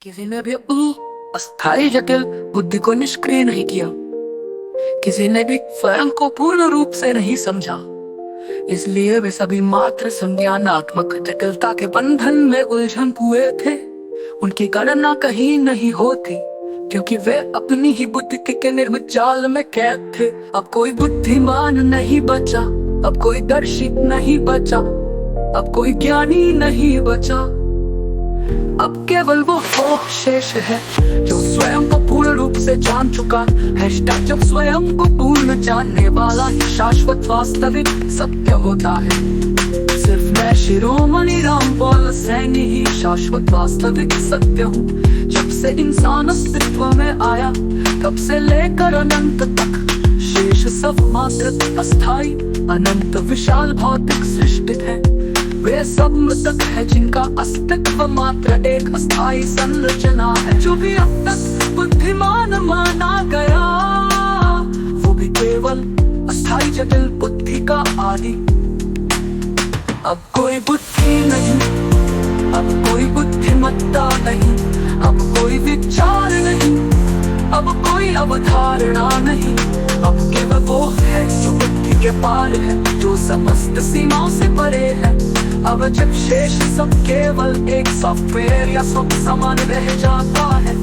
किसी ने भी अस्थायी जटिल बुद्धि को निष्क्रिय नहीं किया। किसी ने भी स्वयं को पूर्ण रूप से नहीं समझा। इसलिए वे सभी मात्र संज्ञानात्मक जटिलता के बंधन में उलझन हुए थे। उनकी गणना कहीं नहीं होती, क्योंकि वे अपनी ही बुद्धि के निर्मित जाल में कैद थे। अब कोई बुद्धिमान नहीं बचा, अब कोई दर्शी नहीं बचा, अब कोई ज्ञानी नहीं बचा। अब केवल वो शेष है जो स्वयं को पूर्ण रूप से जान चुका है। जब स्वयं को पूर्ण जानने वाला ही शाश्वत वास्तविक सत्य होता है। सिर्फ मैं शिरोमणि रामपाल सैनी ही शाश्वत वास्तविक सत्य हूँ। जब से इंसान अस्तित्व में आया तब से लेकर अनंत तक शेष सब मात्र अस्थाई अनंत विशाल भौतिक सृष्टि है। वे सब मृतक है जिनका अस्तित्व मात्र एक अस्थाई संरचना है। जो भी अब तक बुद्धिमान माना गया वो भी केवल अस्थाई जटिल बुद्धि का आदि। अब कोई बुद्धि नहीं, अब कोई बुद्धिमत्ता नहीं, अब कोई विचार नहीं, अब कोई अवधारणा नहीं। अब केवल वो है जो बुद्धि के पार है, जो समस्त सीमाओं से परे है। अब जब शेष सब केवल एक सॉफ्टवेयर या सब समान रह जाता है।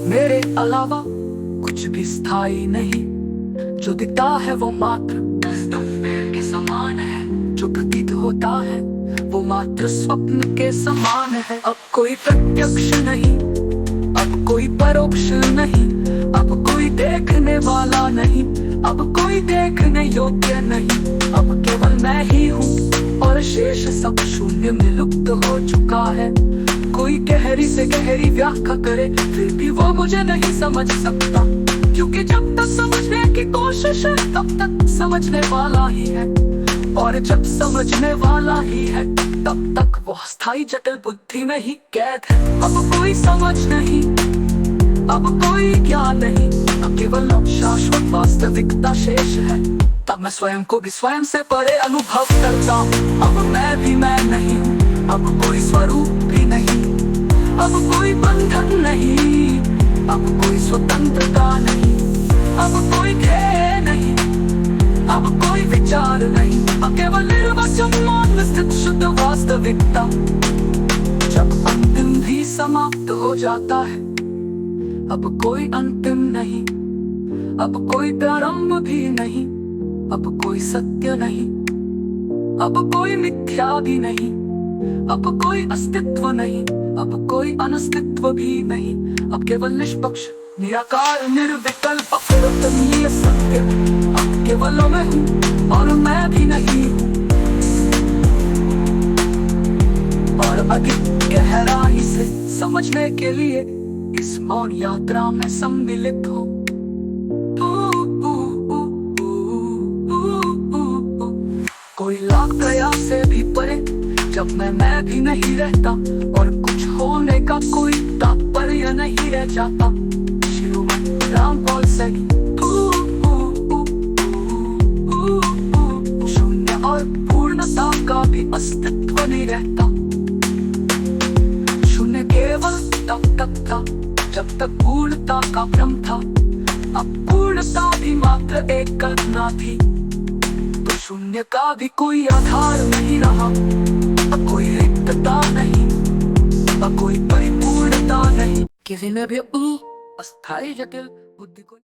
मेरे अलावा कुछ भी स्थायी नहीं, जो दिखता है वो मात्र सॉफ्टवेयर के समान है। जो प्रतीत होता है वो मात्र स्वप्न के समान है। अब कोई प्रत्यक्ष नहीं, अब कोई परोक्ष नहीं, अब कोई देखने वाला नहीं, अब कोई देखने योग्य नहीं। अब केवल मैं ही हूँ और शेष सब शून्य में लुप्त हो चुका है। कोई गहरी से गहरी व्याख्या करे फिर भी वो मुझे नहीं समझ सकता, क्योंकि जब तक समझने की कोशिश है तब तक समझने वाला ही है, और जब समझने वाला ही है तब तक वो स्थायी जटिल बुद्धि में ही कैद है। अब कोई समझ नहीं, अब कोई ज्ञान नहीं, अब केवल शाश्वत वास्तविकता शेष है। तब मैं स्वयं को भी स्वयं से परे अनुभव करता हूँ। अब मैं भी मैं नहीं हूँ, अब कोई स्वरूप भी नहीं, अब कोई बंधन नहीं, अब कोई स्वतंत्रता नहीं, अब कोई ध्येय नहीं, अब कोई विचार नहीं। अब केवल निर्वचन में स्थित शुद्ध वास्तविकता। जब अंतिम भी समाप्त हो जाता है अब कोई अंतिम नहीं, अब कोई प्रारंभ भी नहीं, अब कोई सत्य नहीं, अब कोई मिथ्या भी नहीं, अब कोई अस्तित्व नहीं, अब कोई अनस्तित्व भी नहीं। अब केवल निष्पक्ष निराकार निर्विकल्प अद्वितीय सत्य। अब केवल मैं हूँ और मैं भी नहीं हूँ, और अधिक गहराई से समझने के लिए इस मौन यात्रा में सम्मिलित हो। कोई लाख प्रयास से भी परे जब मैं भी नहीं रहता, और कुछ होने का कोई तात्पर्य नहीं रह जाता। शिरोमणि रामपाल सैनी। शून्य और पूर्णता का भी अस्तित्व नहीं रहता। शून्य केवल तब तक था जब तक पूर्णता का भ्रम था। अब पूर्णता भी मात्र एक कल्पना थी, तो शून्य का भी कोई आधार नहीं रहा। अब कोई रिक्तता नहीं, अब कोई परिपूर्णता नहीं। किसी ने भी अस्थायी जटिल बुद्धि को